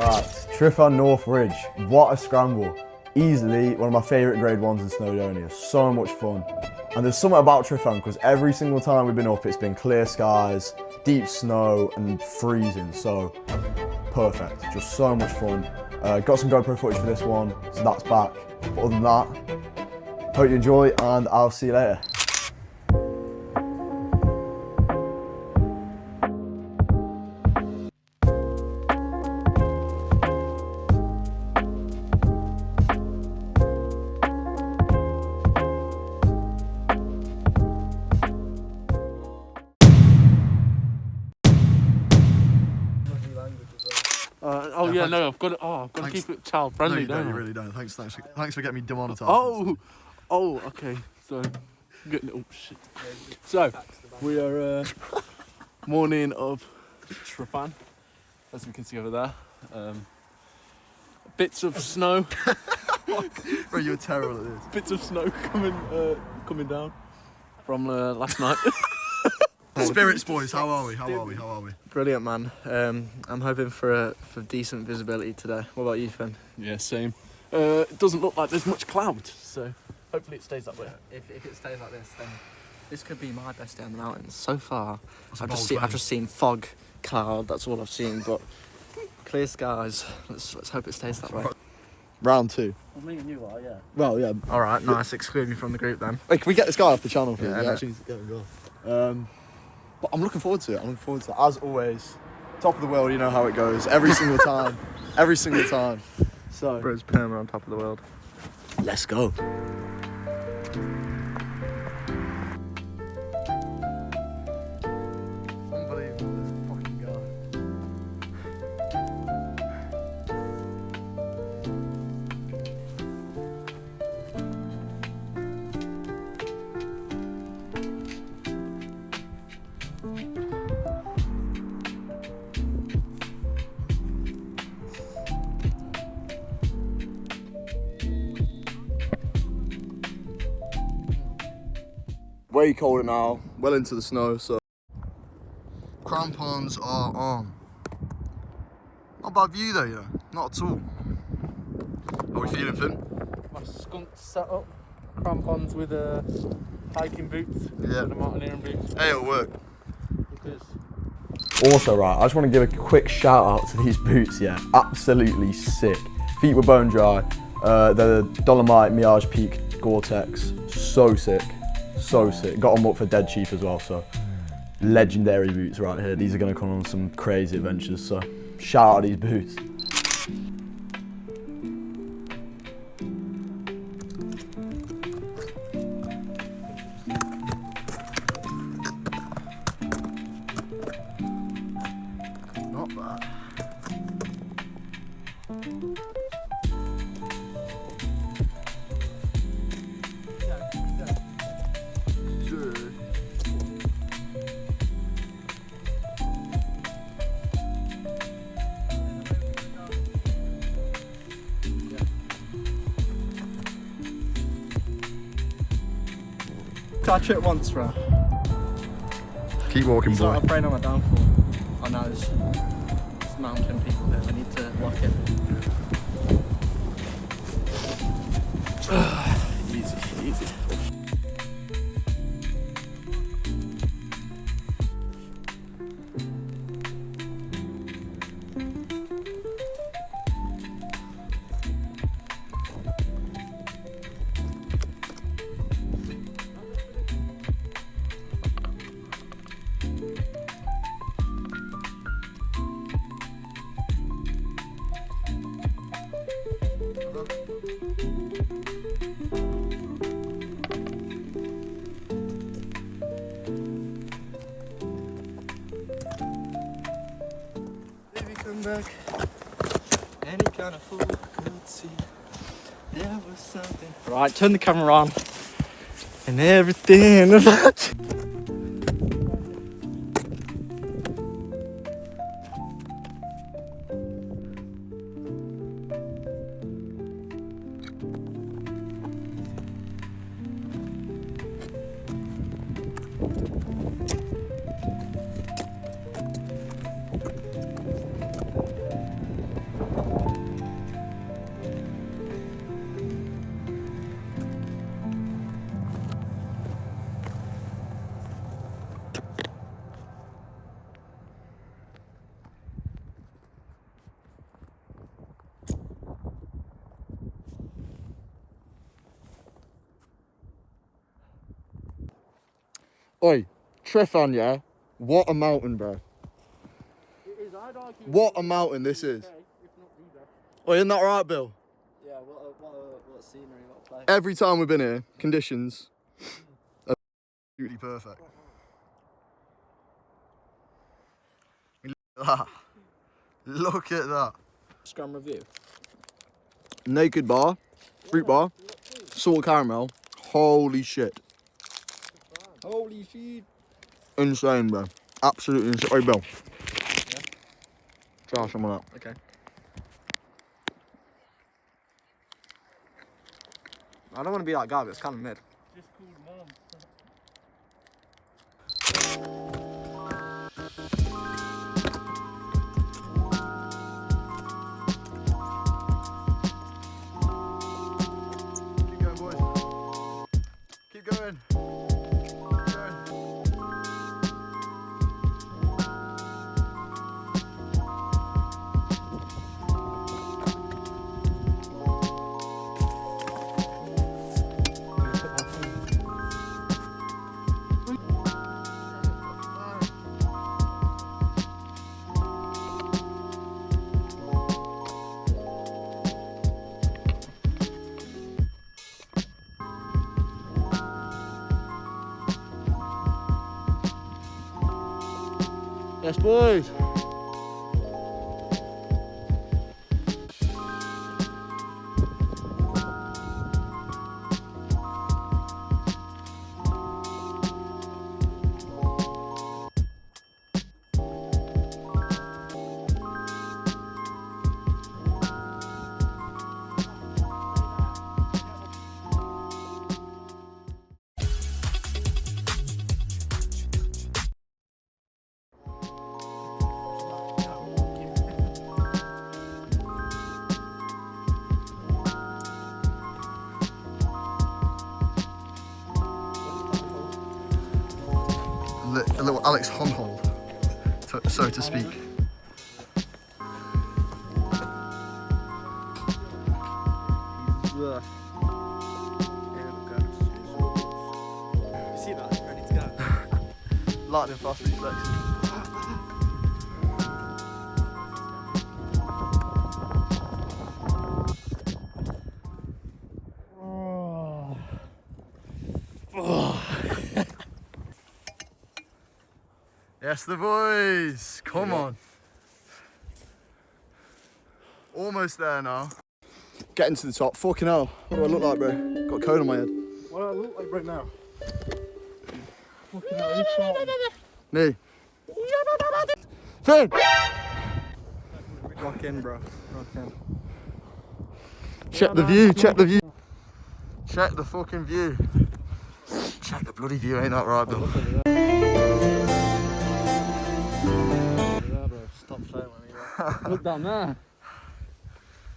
Right, Tryfan North Ridge. What a scramble. Easily one of my favourite grade ones in Snowdonia. So much fun. And there's something about Tryfan because every single time we've been up, it's been clear skies, deep snow and freezing. So perfect, just so much fun. Got some GoPro footage for this one, so that's back. But other than that, hope you enjoy and I'll see you later. Yeah, no, I've got to keep it child friendly. No, you really don't. Thanks for getting me demonetized. Oh, okay. So, oh shit. So, we are morning of Tryfan, as we can see over there. Bits of snow. Bro, you're terrible at this. Bits of snow coming down from last night. Spirits, boys. How are we? Brilliant, man. I'm hoping for decent visibility today. What about you, Finn? Yeah, same. It doesn't look like there's much cloud, so hopefully it stays that way. If it stays like this, then this could be my best day on the mountains. So far, I've just seen fog, cloud. That's all I've seen. But clear skies. Let's hope it stays that way. Round two. Well, me and you are, yeah. Well, yeah. All right, nice. Exclude me from the group then. Wait, can we get this guy off the channel, please? Yeah, actually get him gone. But I'm looking forward to it. As always, top of the world, you know how it goes. Every single time. Every single time. So, Bro's perma on top of the world. Let's go. Unbelievable, this fucking guy. Way colder now, well into the snow, so crampons are on. Not bad view though, you know, not at all. How are we feeling, Finn? My skunked setup, crampons with hiking boots, Yeah. and the mountaineering boots. Hey, it'll work. It is. Also, right, I just want to give a quick shout out to these boots, yeah. Absolutely sick. Feet were bone dry. They're the Dolomite Mirage Peak Gore-Tex. So sick. So sick. Got them up for dead cheap as well, so legendary boots right here. These are going to come on some crazy adventures, so shout out these boots. Not bad. Touch it once, bro. Keep walking, boy. I'm praying on my downfall. Oh no, there's mountain people there. I need to lock it. Easy. Back. Any kind of fool could see there was something. Right, turn the camera on and everything about. Oi, Tryfan, yeah? What a mountain, bro. What a mountain this is. Oi, isn't that right, Bill? Yeah, what scenery, what a place. Every time we've been here, conditions are absolutely perfect. Look at that. Look at that. Scrum review. Naked bar, fruit bar, salt caramel. Holy shit. Holy shit. Insane, bro. Absolutely insane. Oi, Bill. Yeah? Try some of that. Okay. I don't want to be that guy, but it's kind of mid. Just called mum. Keep going, boys. Keep going. Keep going. Yes, boys. A little Alex Honhold, so to speak. See that? Ready to go. Lightning fast reflex. Yes, the boys. Come on. Almost there now. Getting to the top. Fucking hell. What do I look like, bro? Got a cone on my head. What do I look like right now? Fucking hell, you shot. Knee. Finn! Rock in, bro. Rock in. Check the view, check the view. Check the fucking view. Check the bloody view, ain't that right, Bill? Yeah, bro. Stop showing me. Look down there. I don't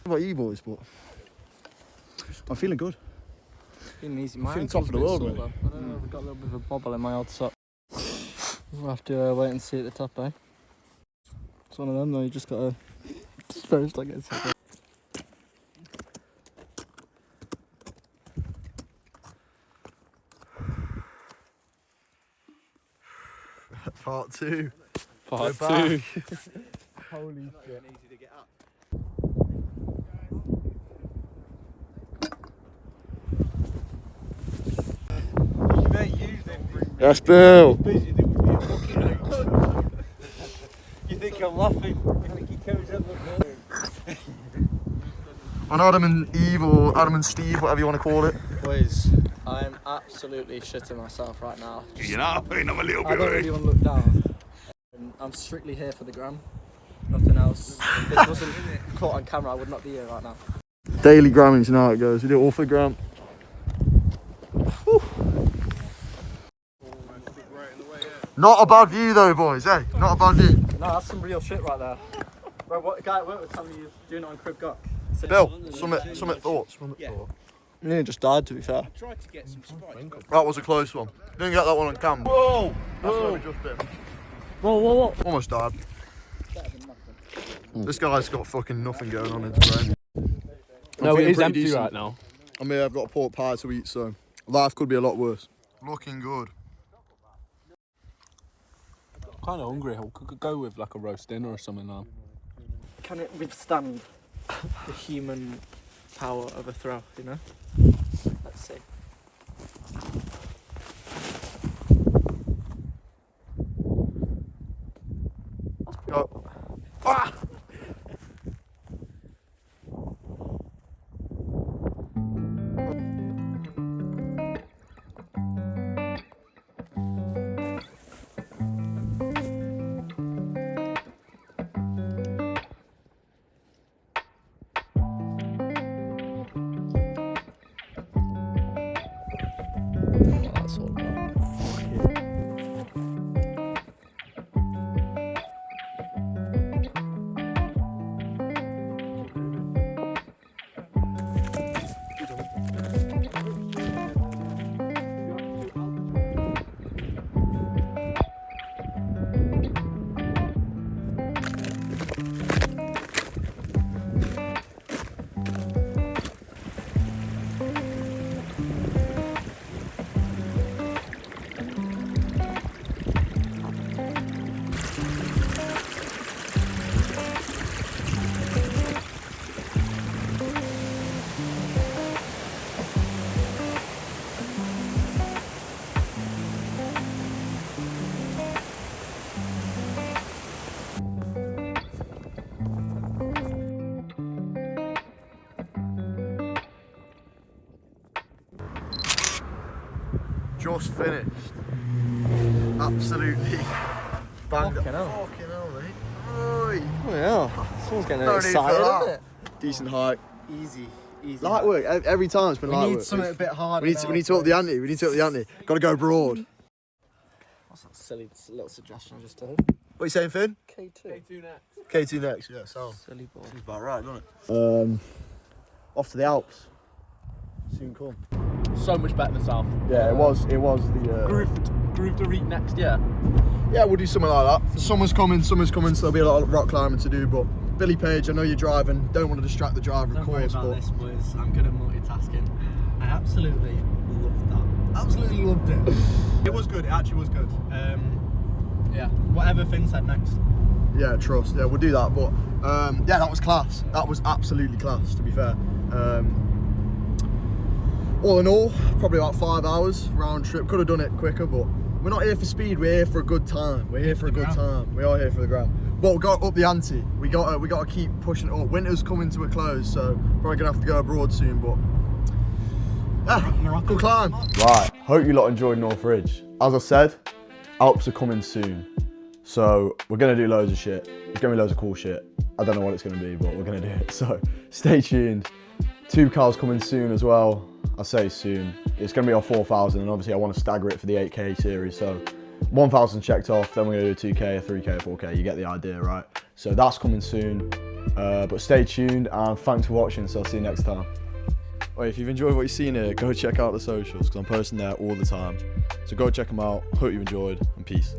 know about you boys, but I'm feeling good. Feeling easy. I'm feeling top of the world, mate. I don't know, I've got a little bit of a bobble in my old sock. We'll have to wait and see at the top, eh? It's one of them though, you just gotta suppose like it's okay. Part two. Part We're back. 2. Holy shit. Yes, Bill. You think I'm laughing? On Adam and Eve or Adam and Steve, whatever you want to call it. Boys, I'm absolutely shitting myself right now. You know, I'm a little I bit don't really want to look down. I'm strictly here for the gram. Nothing else. If this wasn't caught on camera, I would not be here right now. Daily gramming, you know how it goes. We do it all for gram. Whew. Not a bad view though, boys, eh? Not a bad view. No, that's some real shit right there. Bro, what the guy at work was telling me he was doing it on Crib Gok. Bill, some thoughts. You nearly just died, to be fair. That was a close one. Didn't get that one on camera. Whoa! That's where we just been. Whoa! Almost died. This guy's got fucking nothing going on in his brain. No, I'm it feeling is pretty empty decent. right now. I mean, I've got a pork pie to eat, so life could be a lot worse. Looking good. kind of hungry. We could go with like a roast dinner or something now. Can it withstand the human power of a throw, you know? Let's see. Go. Ah! That's all about. Just finished. Absolutely banged. Fucking hell. Fucking hell, mate. Oi. Oh yeah, someone's getting No need for excited, that. isn't it? Decent hike. Easy. Light work. Every time it's been light We need work. something a bit harder. We need to up the ante. We need to up the ante. Got to go broad. What's that silly little suggestion I just did? What are you saying, Finn? K2. K2 next. Yeah, so. Silly boy. Seems about right, doesn't it? Off to the Alps. Soon come. So much better than South. Yeah, it was the. Groove to reach next year. Yeah, we'll do something like that. Summer's coming, so there'll be a lot of rock climbing to do, but Billy Page, I know you're driving, don't want to distract the driver, of course, but... this, boys. I'm good at multitasking. I absolutely loved that. Absolutely loved it. It was good. It actually was good. Yeah, whatever Finn said next. Yeah, trust. Yeah, we'll do that, but yeah, that was class. That was absolutely class, to be fair. All in all, probably about 5 hours round trip. Could have done it quicker, but we're not here for speed. We're here for a good time. We're here for a good time. We are here for the ground. But we got to up the ante. We got to keep pushing it up. Winter's coming to a close, so probably gonna have to go abroad soon. But yeah, good climb. Right, hope you lot enjoyed North Ridge. As I said, Alps are coming soon. So we're gonna do loads of shit. There's gonna be loads of cool shit. I don't know what it's gonna be, but we're gonna do it. So stay tuned. Tube cars coming soon as well. I say soon. It's gonna be our 4,000, and obviously I want to stagger it for the 8K series. So 1,000 checked off, then we're gonna do 2K, 3K, 4K. You get the idea, right? So that's coming soon. But stay tuned, and thanks for watching. So I'll see you next time. Wait, if you've enjoyed what you've seen here, go check out the socials because I'm posting there all the time. So go check them out. Hope you enjoyed, and peace.